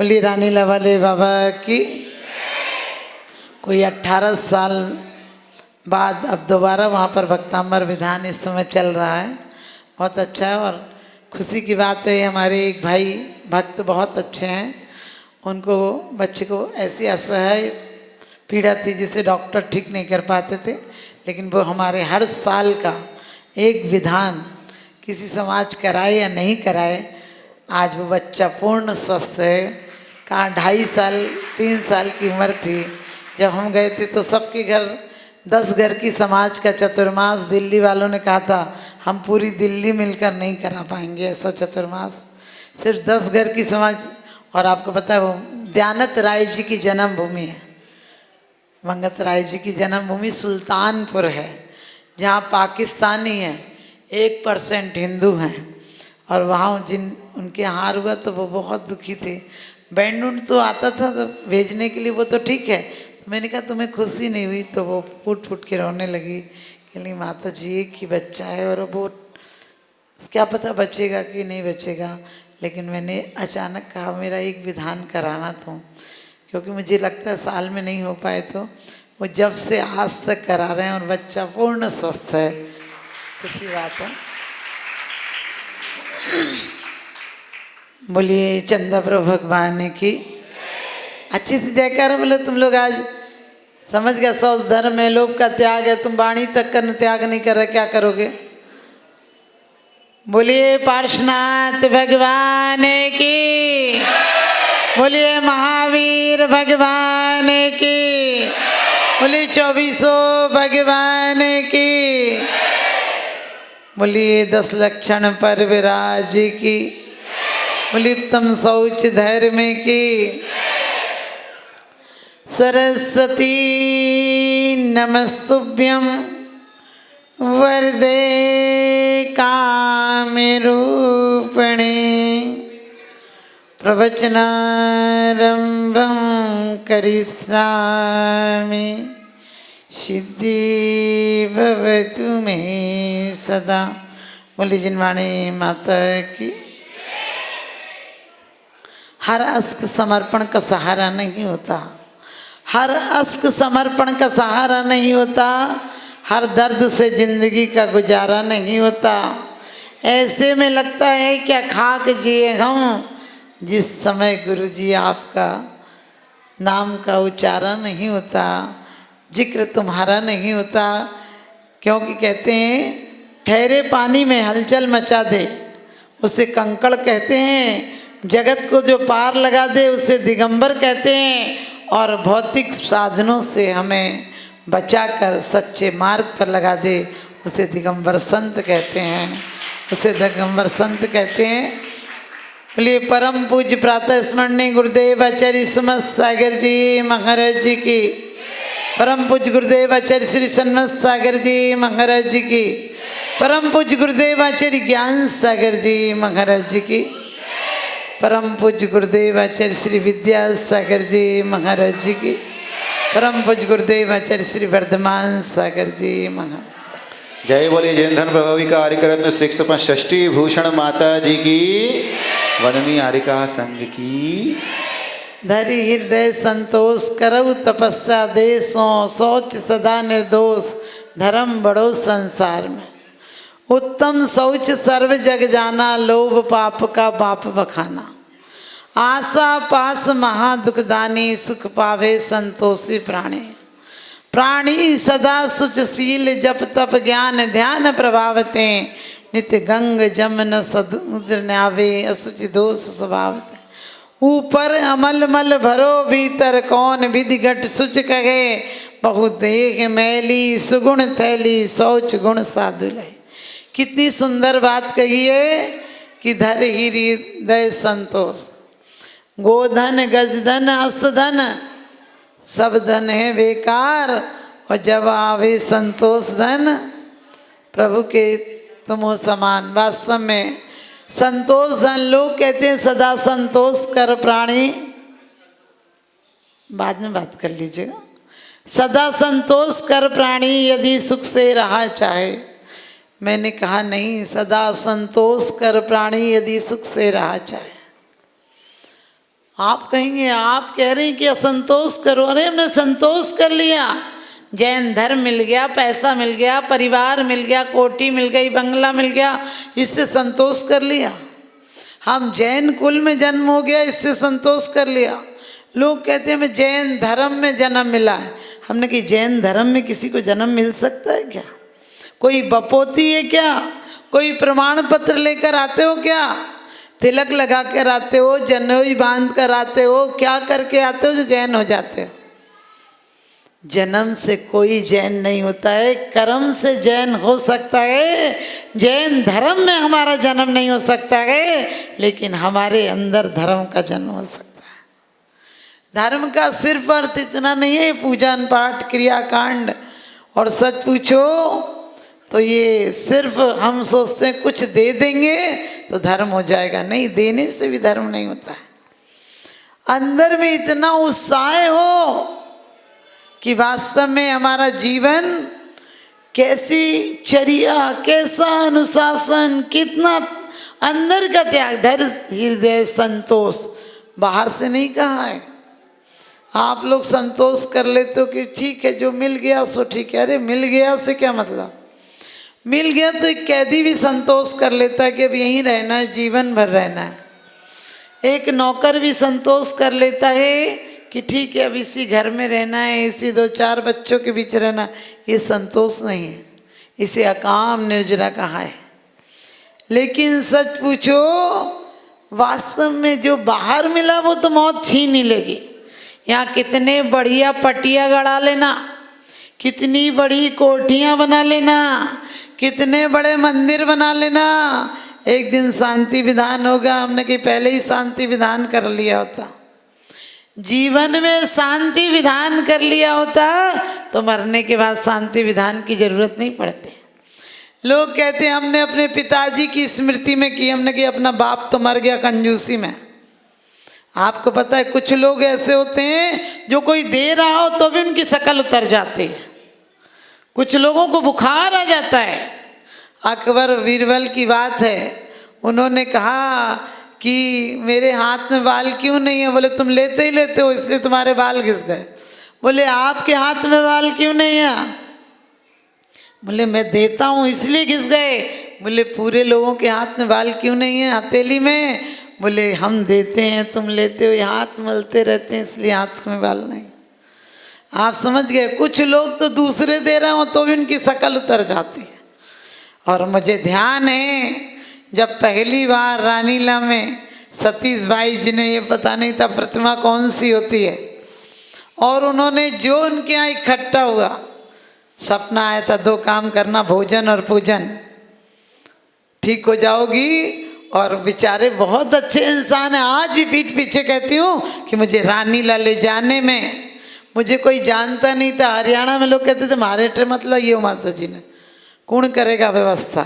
बोली रानी लवाले बाबा की। कोई 18 साल बाद अब दोबारा वहाँ पर भक्तांबर विधान इस समय चल रहा है। बहुत अच्छा है और खुशी की बात है। हमारे एक भाई भक्त बहुत अच्छे हैं, उनको बच्चे को ऐसी असह्य पीड़ा थी जिसे डॉक्टर ठीक नहीं कर पाते थे, लेकिन वो हमारे हर साल का एक विधान किसी समाज कराए या नहीं कराए, आज वो बच्चा पूर्ण स्वस्थ है। कहाँ 2.5 साल 3 साल की उम्र थी जब हम गए थे तो सबके घर 10 घर की समाज का चतुर्मास दिल्ली वालों ने कहा था हम पूरी दिल्ली मिलकर नहीं करा पाएंगे ऐसा चतुर्मास, सिर्फ 10 घर की समाज। और आपको पता है वो दयानंद राय जी की जन्मभूमि है, मंगत राय जी की जन्मभूमि सुल्तानपुर है, जहाँ पाकिस्तानी है 1% हिंदू हैं। और वहाँ जिन उनके हार हुआ तो वो बहुत दुखी थे। बैंड उंड तो आता था तो भेजने के लिए वो तो ठीक है, तो मैंने कहा तुम्हें खुशी नहीं हुई, तो वो फूट फूट के रोने लगी कि नहीं माता जी एक ही बच्चा है और वो क्या पता बचेगा कि नहीं बचेगा। लेकिन मैंने अचानक कहा मेरा एक विधान कराना था, क्योंकि मुझे लगता है साल में नहीं हो पाए, तो वो जब से आज तक करा रहे हैं और बच्चा पूर्ण स्वस्थ है, खुशी बात है। बोलिए चंदा प्रभु भगवान की अच्छी सी जयकार बोले। तुम लोग आज समझ गया सौ धर्म में लोभ का त्याग है, तुम वाणी तक का त्याग नहीं कर रहे, क्या करोगे? बोलिए पार्श्वनाथ भगवान की, बोलिए महावीर भगवान की, बोलिए 24 भगवान की, बोलिए 10 लक्षण पर विराज की, बोलिए उत्तम शौच धर्म की। सरस्वती नमस्तुभ्यं वरदे कामरूपिणी प्रवचनारंभं करिष्यामि सिद्धि भवतु मे सदा। बोली जिनवाणी माता की। हर अस्क समर्पण का सहारा नहीं होता, हर अस्क समर्पण का सहारा नहीं होता, हर दर्द से जिंदगी का गुजारा नहीं होता। ऐसे में लगता है क्या खाक जिए हम, जिस समय गुरुजी आपका नाम का उच्चारण नहीं होता, जिक्र तुम्हारा नहीं होता। क्योंकि कहते हैं ठहरे पानी में हलचल मचा दे उसे कंकड़ कहते हैं, जगत को जो पार लगा दे उसे दिगंबर कहते हैं, और भौतिक साधनों से हमें बचाकर सच्चे मार्ग पर लगा दे उसे दिगंबर संत कहते हैं, उसे दिगंबर संत कहते हैं। बोलिए परम पूज्य प्रातः स्मरणीय गुरुदेव आचार्य सुमत सागर जी महाराज जी की, परम पूज्य गुरुदेव आचार्य श्री सन्मत सागर जी महाराज जी की, परम पूज्य गुरुदेव आचार्य ज्ञान सागर जी महाराज जी की, परम पूज्य गुरुदेव आचार्य श्री विद्या सागर जी महाराज जी की, परम पूज्य गुरुदेव आचार्य श्री वर्धमान सागर जी महाराज। जय बोलिए जैन धन प्रभावी कार्यरत्न 665 भूषण माता जी की, वदनी हारिका संघ की। धरि हृदय संतोष करऊ तपस्या देशों, शौच सदा निर्दोष धर्म बड़ो संसार में। उत्तम शौच सर्व जग जाना, लोभ पाप का बाप बखाना। आशा पास महा दुखदानी, सुख पावे संतोषी प्राणी। प्राणी सदा सुचशील जप तप ज्ञान ध्यान प्रभावते, नित्य गंग जमन समुद्र न्यावे, असुचि दोष स्वभावते। ऊपर अमल मल भरो भीतर, कौन विधि घट सुच कहे, बहु देह मैली सुगुण थैली, शौच गुण साधुलय। कितनी सुंदर बात कही है कि धर ही हृदय संतोष। गोधन गजधन असधन सब धन है बेकार, और जब आवे संतोष धन प्रभु के तुम हो समान। वास्तव में संतोष धन, लोग कहते हैं सदा संतोष कर प्राणी, बाद में बात कर लीजिएगा। सदा संतोष कर प्राणी यदि सुख से रहा चाहे। मैंने कहा नहीं, सदा संतोष कर प्राणी यदि सुख से रहा चाहे। आप कहेंगे आप कह रहे हैं कि असंतोष करो, अरे हमने संतोष कर लिया, जैन धर्म मिल गया, पैसा मिल गया, परिवार मिल गया, कोठी मिल गई, बंगला मिल गया, इससे संतोष कर लिया। हम जैन कुल में जन्म हो गया, इससे संतोष कर लिया। लोग कहते हैं हमें जैन धर्म में जन्म मिला है। हमने कहा जैन धर्म में किसी को जन्म मिल सकता है क्या? कोई बपोती है क्या? कोई प्रमाण पत्र लेकर आते हो क्या? तिलक लगा कर आते हो, जनेऊ बांध कर आते हो, क्या करके आते हो जो जैन हो जाते हो? जन्म से कोई जैन नहीं होता है, कर्म से जैन हो सकता है। जैन धर्म में हमारा जन्म नहीं हो सकता है, लेकिन हमारे अंदर धर्म का जन्म हो सकता है। धर्म का सिर्फ अर्थ इतना नहीं है पूजन पाठ क्रियाकांड, और सच पूछो तो ये सिर्फ हम सोचते हैं कुछ दे देंगे तो धर्म हो जाएगा। नहीं, देने से भी धर्म नहीं होता है। अंदर में इतना उत्साह हो कि वास्तव में हमारा जीवन कैसी चर्या, कैसा अनुशासन, कितना अंदर का त्याग, धैर्य, हृदय, संतोष, बाहर से नहीं कहा है। आप लोग संतोष कर लेते हो कि ठीक है जो मिल गया सो ठीक है। अरे मिल गया से क्या मतलब? मिल गया तो एक कैदी भी संतोष कर लेता है कि अब यहीं रहना है, जीवन भर रहना है। एक नौकर भी संतोष कर लेता है कि ठीक है अब इसी घर में रहना है, इसी 2-4 बच्चों के बीच रहना। ये संतोष नहीं है, इसे अकाम निर्जरा कहा है। लेकिन सच पूछो वास्तव में जो बाहर मिला वो तो मौत छीन ही लेगी। यहाँ कितने बढ़िया पटिया गड़ा लेना, कितनी बड़ी कोठियाँ बना लेना, कितने बड़े मंदिर बना लेना, एक दिन शांति विधान होगा। हमने कि पहले ही शांति विधान कर लिया होता, जीवन में शांति विधान कर लिया होता तो मरने के बाद शांति विधान की जरूरत नहीं पड़ती। लोग कहते हैं हमने अपने पिताजी की स्मृति में की, हमने कि अपना बाप तो मर गया कंजूसी में। आपको पता है कुछ लोग ऐसे होते हैं जो कोई दे रहा हो तो भी उनकी शक्ल उतर जाती है। कुछ लोगों को बुखार आ जाता है। अकबर बीरबल की बात है, उन्होंने कहा कि मेरे हाथ में बाल क्यों नहीं है? बोले तुम लेते ही लेते हो इसलिए तुम्हारे बाल घिस गए। बोले आपके हाथ में बाल क्यों नहीं है? बोले मैं देता हूँ इसलिए घिस गए। बोले पूरे लोगों के हाथ में बाल क्यों नहीं है हथेली में? बोले हम देते हैं तुम लेते हो, हाथ मलते रहते हैं इसलिए हाथ में बाल नहीं। आप समझ गए? कुछ लोग तो दूसरे दे रहे हो तो भी उनकी शक्ल उतर जाती है। और मुझे ध्यान है जब पहली बार रानीला में सतीश भाई जी ने, ये पता नहीं था प्रतिमा कौन सी होती है, और उन्होंने जो उनके यहाँ इकट्ठा हुआ, सपना आया था 2 काम करना, भोजन और पूजन, ठीक हो जाओगी। और बेचारे बहुत अच्छे इंसान हैं। आज भी पीठ पीछे कहती हूँ कि मुझे रानीला ले जाने में, मुझे कोई जानता नहीं था। हरियाणा में लोग कहते थे महाराष्ट्र मतलब ये माता जी ने, कौन करेगा व्यवस्था?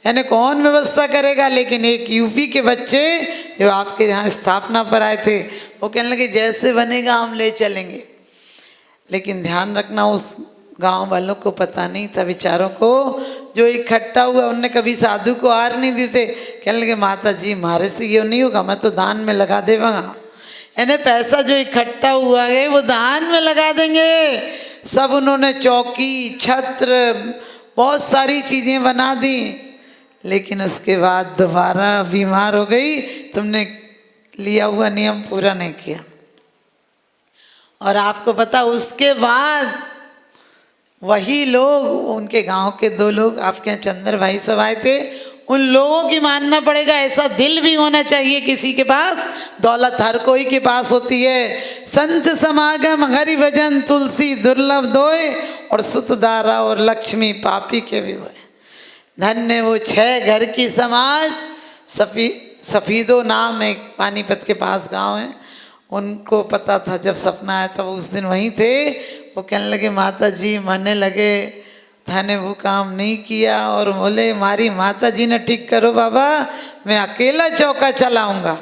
यानी कौन व्यवस्था करेगा? लेकिन एक यूपी के बच्चे जो आपके यहाँ स्थापना पर आए थे वो कहने लगे जैसे बनेगा हम ले चलेंगे। लेकिन ध्यान रखना उस गांव वालों को पता नहीं था, बेचारों को जो इकट्ठा हुआ उनने कभी साधु को हार नहीं दी थे। कहने लगे माता जी हमारे से ये नहीं होगा, मैं तो दान में लगा देगा। यानी पैसा जो इकट्ठा हुआ है वो दान में लगा देंगे। सब उन्होंने चौकी, छत्र, बहुत सारी चीज़ें बना दी। लेकिन उसके बाद दोबारा बीमार हो गई, तुमने लिया हुआ नियम पूरा नहीं किया। और आपको पता उसके बाद वही लोग, उनके गांव के 2 लोग आपके यहाँ चंद्र भाई सब आए थे, उन लोगों की मानना पड़ेगा। ऐसा दिल भी होना चाहिए किसी के पास, दौलत हर कोई के पास होती है। संत समागम हरि भजन तुलसी दुर्लभ दोए, और सुतदारा और लक्ष्मी पापी के भी हुए। धन्य वो 6 घर की समाज। सफीदो नाम एक पानीपत के पास गांव है, उनको पता था जब सपना आया था वो उस दिन वहीं थे। वो कहने लगे माता जी मानने लगे थाने वो काम नहीं किया, और बोले हमारी माता जी ने ठीक करो बाबा, मैं अकेला चौका चलाऊंगा,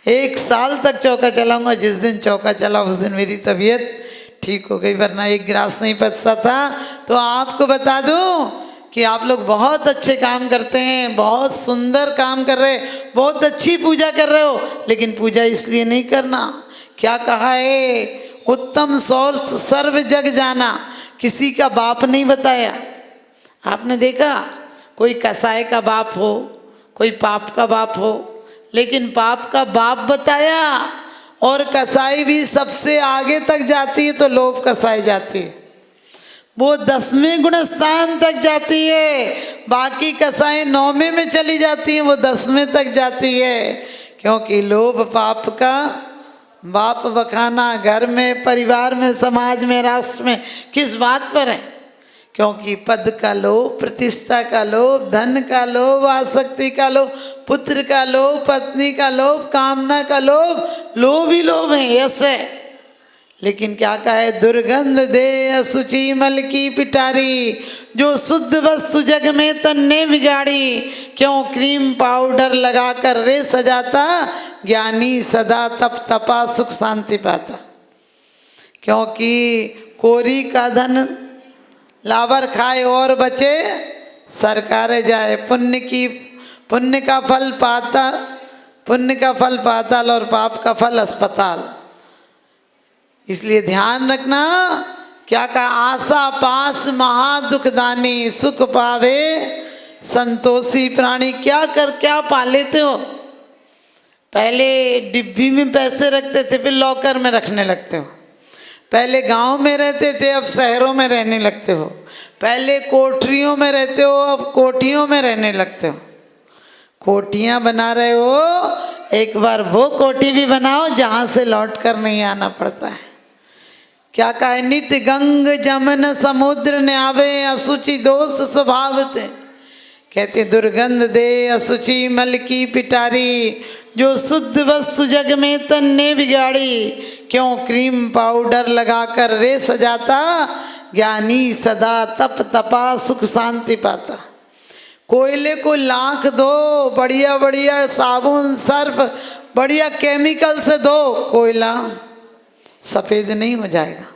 1 साल तक चौका चलाऊंगा। जिस दिन चौका चला उस दिन मेरी तबीयत ठीक हो गई, वरना 1 गिलास नहीं पचता था। तो आपको बता दूं कि आप लोग बहुत अच्छे काम करते हैं, बहुत सुंदर काम कर रहे, बहुत अच्छी पूजा कर रहे हो, लेकिन पूजा इसलिए नहीं करना। क्या कहा है? उत्तम सौर सर्व जग जाना, किसी का बाप नहीं बताया। आपने देखा कोई कसाई का बाप हो, कोई पाप का बाप हो, लेकिन पाप का बाप बताया। और कसाई भी सबसे आगे तक जाती है तो लोभ कसाई जाती है, वो 10वें गुण स्थान तक जाती है। बाकी कसाई 9वें में चली जाती है, वो 10वें तक जाती है। क्योंकि लोभ पाप का बाप बखाना घर में, परिवार में, समाज में, राष्ट्र में किस बात पर है? क्योंकि पद का लोभ, प्रतिष्ठा का लोभ, धन का लोभ, आसक्ति का लोभ, पुत्र का लोभ, पत्नी का लोभ, कामना का लोभ, लोभ ही लोभ है, यस है। लेकिन क्या कहा है? दुर्गंध दे असुचि मल की पिटारी, जो शुद्ध वस्तु जग में तन्ने बिगाड़ी। क्यों क्रीम पाउडर लगाकर रे सजाता, ज्ञानी सदा तप तपा सुख शांति पाता। क्योंकि कोरी का धन लावर खाए और बचे सरकारे जाए, पुण्य का फल पाता, पुण्य का फल पाताल और पाप का फल अस्पताल। इसलिए ध्यान रखना। क्या कहा? आशा पास महा दुखदानी, सुख पावे संतोषी प्राणी। क्या पा लेते हो? पहले डिब्बी में पैसे रखते थे, फिर लॉकर में रखने लगते हो। पहले गांव में रहते थे, अब शहरों में रहने लगते हो। पहले कोठरियों में रहते हो, अब कोठियों में रहने लगते हो। कोठियाँ बना रहे हो, एक बार वो कोठी भी बनाओ जहाँ से लौट कर नहीं आना पड़ता है। क्या कहा है? नित्य गंग जमन समुद्र ने आवे, असुचि दोष स्वभाव थे। कहते दुर्गंध दे असुचि मल की पिटारी, जो शुद्ध वस्तु जग में तन्ने बिगाड़ी। क्यों क्रीम पाउडर लगाकर रे सजाता, ज्ञानी सदा तप तपा सुख शांति पाता। कोयले को लाख दो, बढ़िया बढ़िया साबुन सर्फ बढ़िया केमिकल से दो, कोयला सफ़ेद नहीं हो जाएगा।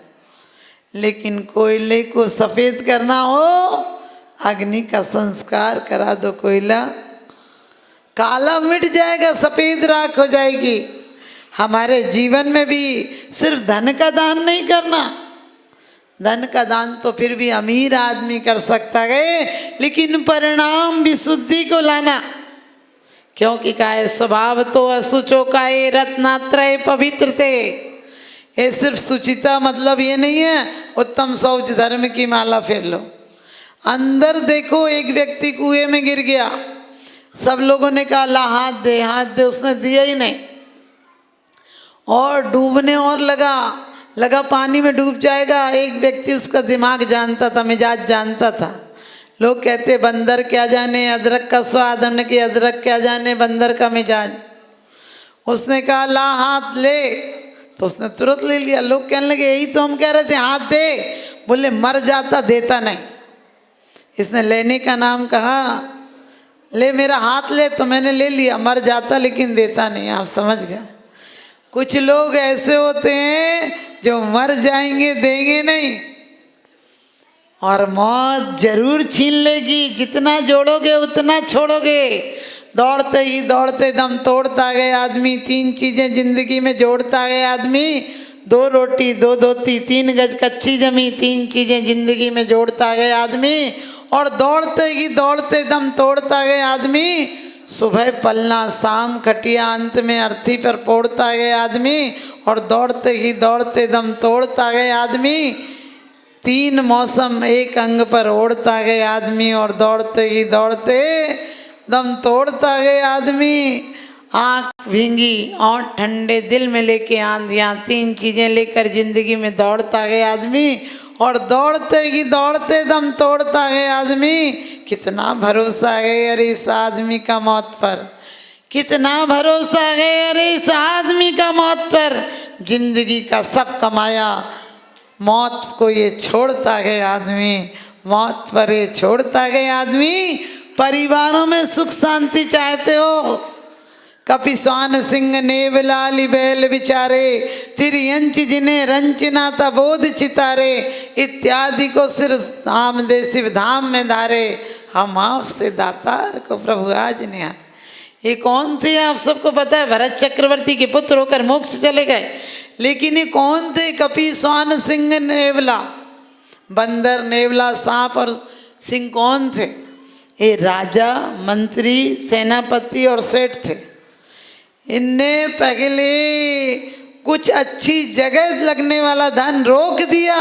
लेकिन कोयले को सफ़ेद करना हो, अग्नि का संस्कार करा दो, कोयला काला मिट जाएगा, सफ़ेद राख हो जाएगी। हमारे जीवन में भी सिर्फ धन का दान नहीं करना। धन का दान तो फिर भी अमीर आदमी कर सकता है, लेकिन परिणाम विशुद्धि को लाना। क्योंकि काहे स्वभाव तो असुचो काहे रत्नात्रय पवित्र थे। ये सिर्फ सुचिता मतलब ये नहीं है उत्तम शौच धर्म की माला फेर लो। अंदर देखो, एक व्यक्ति कुएं में गिर गया, सब लोगों ने कहा ला हाथ दे, हाथ दे, उसने दिया ही नहीं और डूबने और लगा पानी में डूब जाएगा। एक व्यक्ति उसका दिमाग जानता था, मिजाज जानता था। लोग कहते बंदर क्या जाने अदरक का स्वाद, हमने कि अदरक क्या जाने बंदर का मिजाज। उसने कहा ला हाथ ले, तो उसने तुरंत ले लिया। लोग कहने लगे यही तो हम कह रहे थे, हाथ दे। बोले मर जाता देता नहीं। इसने लेने का नाम कहा, ले मेरा हाथ ले, तो मैंने ले लिया, मर जाता लेकिन देता नहीं। आप समझ गए? कुछ लोग ऐसे होते हैं जो मर जाएंगे देंगे नहीं, और मौत जरूर छीन लेगी। जितना जोड़ोगे उतना छोड़ोगे। दौड़ते ही दौड़ते दम तोड़ता गए आदमी। 3 चीज़ें जिंदगी में जोड़ता गया आदमी, 2 रोटी 2 धोती 3 गज कच्ची जमी। 3 चीज़ें जिंदगी में जोड़ता गया आदमी, और दौड़ते ही दौड़ते दम तोड़ता गया आदमी। सुबह पलना, शाम खटिया, अंत में अर्थी पर पोड़ता गया आदमी, और दौड़ते ही दौड़ते दम तोड़ता गया आदमी। 3 मौसम एक अंग पर ओढ़ता गया आदमी, और दौड़ते ही दौड़ते दम तोड़ता गया आदमी। आँख भींगी और ठंडे, दिल में लेके आंधियाँ, 3 चीज़ें लेकर जिंदगी में दौड़ता गया आदमी, और दौड़ते ही दौड़ते दम तोड़ता गया आदमी। कितना भरोसा है अरे इस आदमी का मौत पर, कितना भरोसा है अरे इस आदमी का मौत पर। जिंदगी का सब कमाया, मौत को ये छोड़ता गया आदमी, मौत पर ये छोड़ता गया आदमी। परिवारों में सुख शांति चाहते हो? कपिस्वान सिंह नेवलाली बैल बिचारे, तिरियंच जिन्हें रंचना तबोध चितारे। इत्यादि को सिर धाम दे शिव धाम में धारे। हम आपसे दातार को प्रभु आज नहीं आए। ये कौन थे आप सबको पता है, भरत चक्रवर्ती के पुत्र होकर मोक्ष चले गए। लेकिन ये कौन थे, कपि स्वान सिंह नेवला, बंदर नेवला सांप और सिंह कौन थे? ये राजा मंत्री सेनापति और सेठ थे। इनने पहले कुछ अच्छी जगह लगने वाला धन रोक दिया,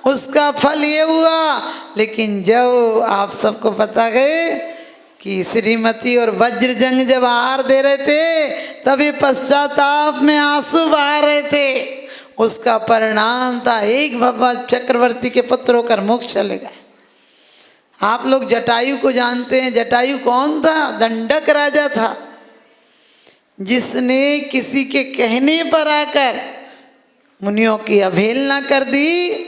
उसका फल ये हुआ। लेकिन जब आप सबको पता है कि श्रीमती और वज्रजंग जब आहार दे रहे थे, तभी पश्चाताप में आंसू बहा रहे थे। उसका परिणाम था एक भगवत चक्रवर्ती के पुत्र होकर मोक्ष चले गए। आप लोग जटायु को जानते हैं। जटायु कौन था? दंडक राजा था, जिसने किसी के कहने पर आकर मुनियों की अवहेलना कर दी,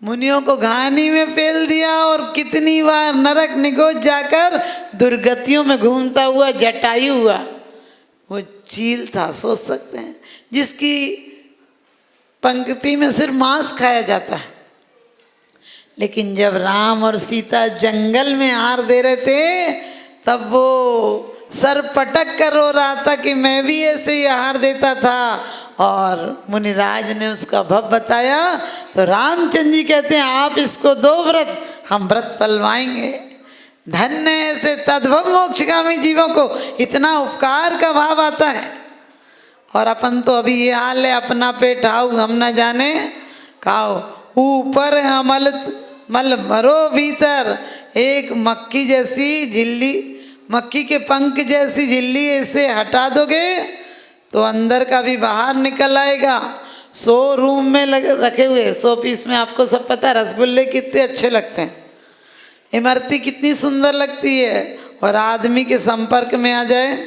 मुनियों को घानी में फेल दिया और कितनी बार नरक निगोज जाकर दुर्गतियों में घूमता हुआ जटायु हुआ। वो चील था, सोच सकते हैं, जिसकी पंक्ति में सिर्फ मांस खाया जाता है। लेकिन जब राम और सीता जंगल में आहार दे रहे थे, तब वो सर पटक कर रो रहा था कि मैं भी ऐसे ही आहार देता था। और मुनिराज ने उसका भव बताया तो रामचंद्र जी कहते हैं आप इसको दो व्रत, हम व्रत पलवाएंगे। धन्य ऐसे तद्भव मोक्षगामी जीवों को इतना उपकार का भाव आता है। और अपन तो अभी ये हाल है, अपना पेट आओ हम न जाने खाओ, ऊपर मल मरो भीतर। एक मक्खी जैसी झिल्ली, मक्खी के पंख जैसी झिल्ली ऐसे हटा दोगे तो अंदर का भी बाहर निकल आएगा। 100 रूम में रखे हुए 100 पीस में आपको सब पता है रसगुल्ले कितने अच्छे लगते हैं, इमरती कितनी सुंदर लगती है। और आदमी के संपर्क में आ जाए,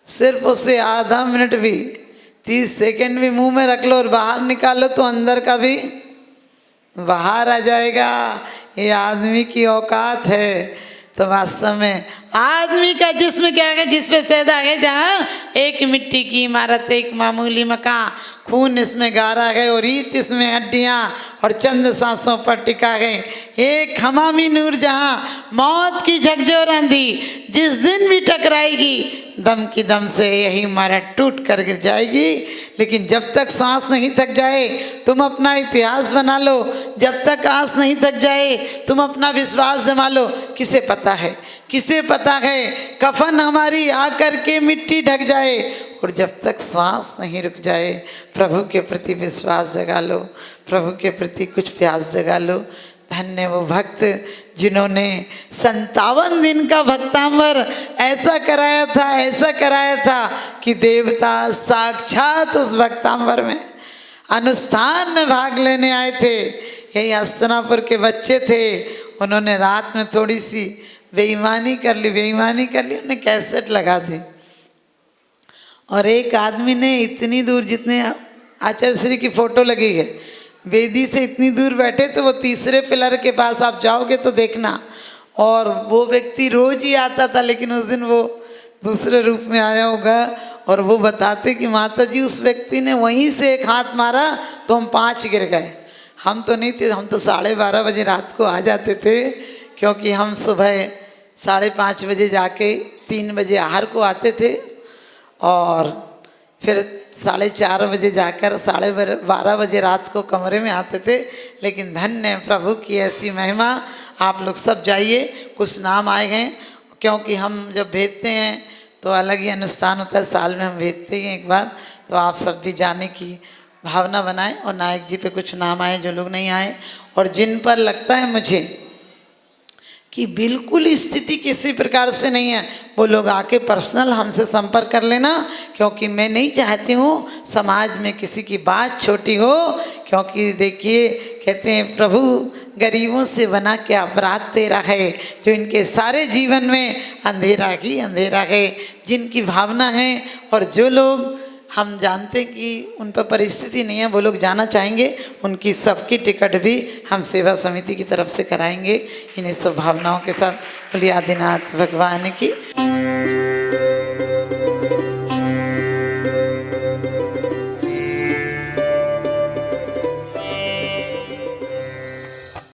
सिर्फ उसे आधा मिनट भी 30 सेकंड भी मुंह में रख लो और बाहर निकालो तो अंदर का भी बाहर आ जाएगा। ये आदमी की औकात है। तो वास्तव में आदमी का जिस्म क्या है, जिसपे सैदा है, जहाँ एक मिट्टी की इमारत, एक मामूली मकान, खून इसमें गारा है और रीत इसमें हड्डियाँ और चंद सांसों पर टिका है। एक हमामी नूर जहाँ मौत की झकझोर आंधी जिस दिन भी टकराएगी, दम की दम से यही इमारत टूट कर गिर जाएगी। लेकिन जब तक सांस नहीं थक जाए तुम अपना इतिहास बना लो, जब तक आस नहीं थक जाए तुम अपना विश्वास जमा लो। किसे पता है, किसे पता है कफन हमारी आकर के मिट्टी ढक जाए। और जब तक सांस नहीं रुक जाए प्रभु के प्रति विश्वास जगा लो, प्रभु के प्रति कुछ प्यास जगा लो। धन्य वो भक्त जिन्होंने 57 दिन का भक्तांबर ऐसा कराया था, ऐसा कराया था कि देवता साक्षात उस भक्तांबर में अनुष्ठान में भाग लेने आए थे। यही हस्तिनापुर के बच्चे थे, उन्होंने रात में थोड़ी सी बेईमानी कर ली, उन्हें कैसेट लगा दी। और एक आदमी ने इतनी दूर, जितने आचार्य श्री की फोटो लगी है, वेदी से इतनी दूर बैठे तो वो तीसरे पिलर के पास आप जाओगे तो देखना। और वो व्यक्ति रोज ही आता था, लेकिन उस दिन वो दूसरे रूप में आया होगा। और वो बताते कि माता जी उस व्यक्ति ने वहीं से एक हाथ मारा तो हम 5 गिर गए। हम तो नहीं थे, हम तो 12:30 बजे रात को आ जाते थे, क्योंकि हम सुबह 5:30 बजे जाके 3 बजे आहार को आते थे और फिर 4:30 बजे जाकर 12:30 बजे रात को कमरे में आते थे। लेकिन धन्य प्रभु की ऐसी महिमा। आप लोग सब जाइए, कुछ नाम आए हैं, क्योंकि हम जब भेजते हैं तो अलग ही अनुष्ठान होता है, साल में हम भेजते हैं एक बार। तो आप सब भी जाने की भावना बनाएं। और नायक जी पे कुछ नाम आए जो लोग नहीं आए, और जिन पर लगता है मुझे कि बिल्कुल स्थिति किसी प्रकार से नहीं है, वो लोग आके पर्सनल हमसे संपर्क कर लेना। क्योंकि मैं नहीं चाहती हूँ समाज में किसी की बात छोटी हो। क्योंकि देखिए, कहते हैं प्रभु गरीबों से बना के अपराध तेरा है, जो इनके सारे जीवन में अंधेरा ही अंधेरा है, जिनकी भावना है। और जो लोग हम जानते हैं कि उन पर परिस्थिति नहीं है, वो लोग जाना चाहेंगे, उनकी सबकी टिकट भी हम सेवा समिति की तरफ से कराएंगे। इन्हीं सब भावनाओं के साथ बोलिए आदिनाथ भगवान की।